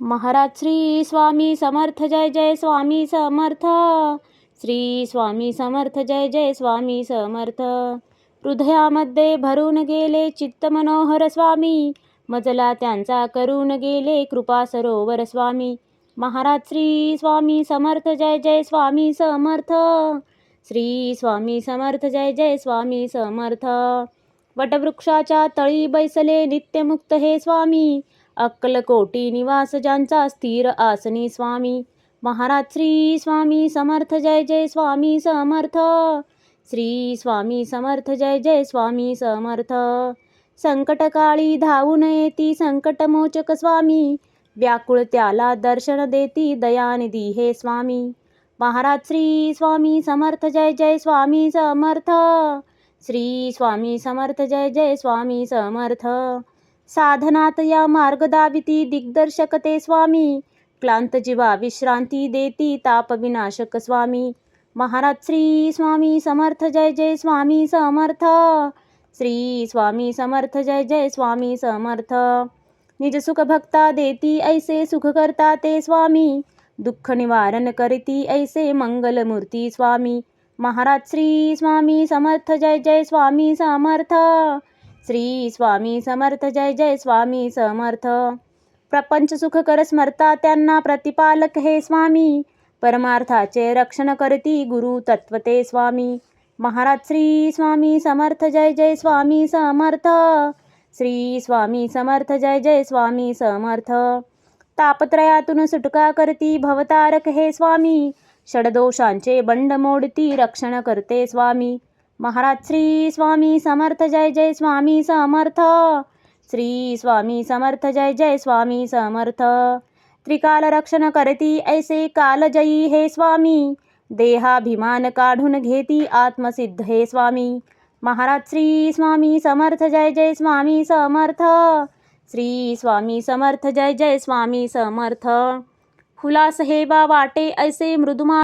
महाराज श्री स्वामी समर्थ जय जय स्वामी समर्थ. श्री स्वामी समर्थ जय जय स्वामी समर्थ. हृदयामध्ये भरून गेले चित्त मनोहर स्वामी, मजला त्यांचा करून गेले कृपा सरोवर स्वामी. महाराज श्री स्वामी समर्थ जय जय स्वामी समर्थ. श्री स्वामी समर्थ जय जय स्वामी समर्थ. वटवृक्षाच्या तळी बैसले नित्यमुक्त हे स्वामी, अक्कलकोटी निवास ज्यांचा स्थिर आसनी स्वामी. महाराज श्री स्वामी समर्थ जय जय स्वामी समर्थ. श्री स्वामी समर्थ जय जय स्वामी समर्थ. संकटकाळी धावून येती संकटमोचक स्वामी, व्याकुळ त्याला दर्शन देती दयानिधी हे स्वामी. महाराज श्री स्वामी समर्थ जय जय स्वामी समर्थ. श्री स्वामी समर्थ जय जय स्वामी समर्थ. साधनात या मार्ग दाविती दिग्दर्शक ते स्वामी, क्लांत जीवा विश्रांती देती ताप विनाशक स्वामी. महाराज श्री स्वामी समर्थ जय जय स्वामी समर्थ. श्री स्वामी समर्थ जय जय स्वामी समर्थ. निज सुख भक्ता देती ऐसे सुख करता ते स्वामी, दुःख निवारण करती ऐसे मंगलमूर्ती स्वामी. महाराज श्री स्वामी समर्थ जय जय स्वामी समर्थ. श्री स्वामी समर्थ जय जय स्वामी समर्थ. प्रपंच सुख कर स्मरता त्यांना प्रतिपालक हे स्वामी, परमार्थाचे रक्षण करती गुरु तत्वते स्वामी. महाराज श्री स्वामी समर्थ जय जय स्वामी समर्थ. श्री स्वामी समर्थ जय जय स्वामी समर्थ. तापत्रयातून सुटका करती भवतारक हे स्वामी, षडदोषांचे बंड मोडती रक्षण करते स्वामी. महाराज श्री स्वामी समर्थ जय जय स्वामी समर्थ. श्री स्वामी समर्थ जय जय स्वामी समर्थ. त्रिकाल रक्षण करती ऐसे कालजयी हे स्वामी, देहाभिमान काढून घेती आत्मसिद्ध हे स्वामी. महाराज श्री स्वामी समर्थ जय जय स्वामी समर्थ. श्री स्वामी समर्थ जय जय स्वामी समर्थ. हुलास हे बा वाटे ऐसे मृदुमा